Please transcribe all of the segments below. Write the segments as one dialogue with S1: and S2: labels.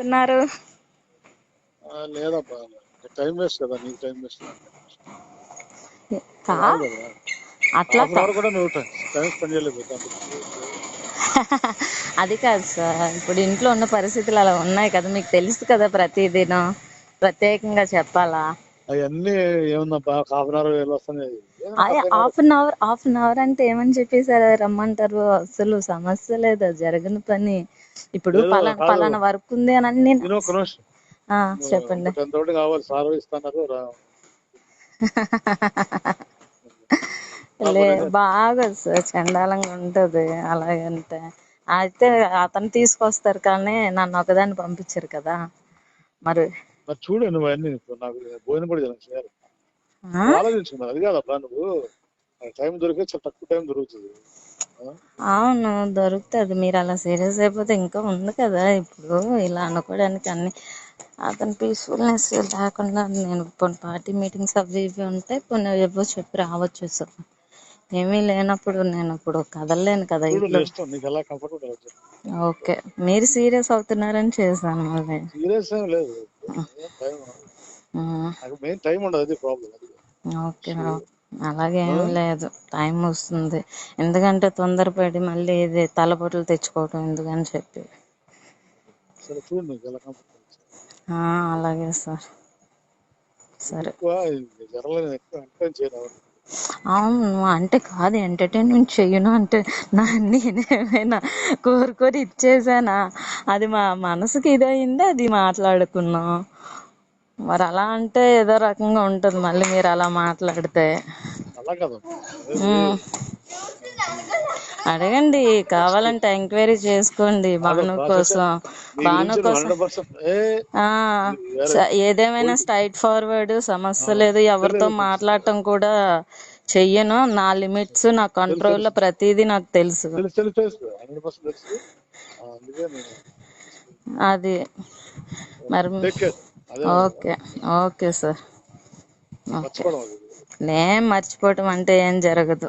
S1: వెళ్తున్నారు?
S2: లేదబ్బా, time waste కదా, నీకు టైం వేస్ట్
S1: కా
S2: కాదు కదా.
S1: అట్లా
S2: హాఫ్ అన్ అవర్ కూడా నువ్వు టైం స్పెండ్ చేయలేకపోతే
S1: అది కాదు సార్, ఇప్పుడు ఇంట్లో ఉన్న పరిస్థితులు అలా ఉన్నాయి కదా, మీకు తెలుసు కదా, ప్రతిదినం ప్రత్యేకంగా చెప్పాలా?
S2: అవన్నీ ఏముందబ్బా, హాఫ్ అన్ అవర్ వస్తుంది.
S1: హాఫ్ అన్ అవర్ అంటే ఏమని చెప్పేసారు రమ్మంటారు? అసలు సమస్య లేదు, జరగని పని. ఇప్పుడు పలానా వర్క్ ఉంది అని నేను చెప్పండి.
S2: కావాలి సార్ ఇస్తున్నారు
S1: బాగా సార్ చండాలంగా ఉంటది అలాగంటే. అయితే అతను తీసుకొస్తారు కానీ నన్ను ఒకదాన్ని పంపించారు కదా. మరి
S2: చూడు నువ్వు అన్ని నాకు భోజనం కూడా చేయాలి, ఆలోచించుకున్నావు. అది కాదబ్బా, నువ్వు టైం దొరికే చాలా తక్కువ టైం దొరుకుతుంది.
S1: అవును దొరుకుతుంది, మీరు అలా సీరియస్ అయిపోతే ఇంకా ఉంది కదా. ఇప్పుడు ఇలా అనుకోవడానికి అన్ని అతను పీస్ఫుల్నెస్ లేకుండా నేను పార్టీ మీటింగ్స్ అవి ఇవి ఉంటే కొన్ని ఏవో చెప్పి రావచ్చు సార్. ఏమీ లేనప్పుడు నేను ఇప్పుడు కదలలేను కదా ఇంట్లో. ఓకే, మీరు సీరియస్ అవుతున్నారని చేశాను. మళ్ళీ ఓకే, అలాగేం లేదు, టైం వస్తుంది. ఎందుకంటే తొందరపడి మళ్ళీ ఇది తలపోట్లు తెచ్చుకోవటం ఎందుకని చెప్పి. అలాగే సార్, సరే. అవును అంటే కాదు, ఎంటర్టైన్మెంట్ చెయ్యను అంటే నేనేమైనా కోరుకొని ఇచ్చేసానా? అది మా మనసుకి ఇదయింది, అది మాట్లాడుకున్నాం. మరి అలా అంటే ఏదో రకంగా ఉంటుంది, మళ్ళీ మీరు అలా మాట్లాడితే. అడగండి, కావాలంటే ఎంక్వైరీ చేసుకోండి భాను కోసం. ఏదేమైనా స్ట్రైట్ ఫార్వర్డ్, సమస్య లేదు, ఎవరితో మాట్లాడటం కూడా చెయ్యను. నా లిమిట్స్, నా కంట్రోల్లో ప్రతిదీ నాకు తెలుసు. అది మరి ఓకే ఓకే సార్, ఓకే. నేను మర్చిపోవటం అంటే ఏం జరగదు.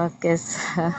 S1: Okay sir.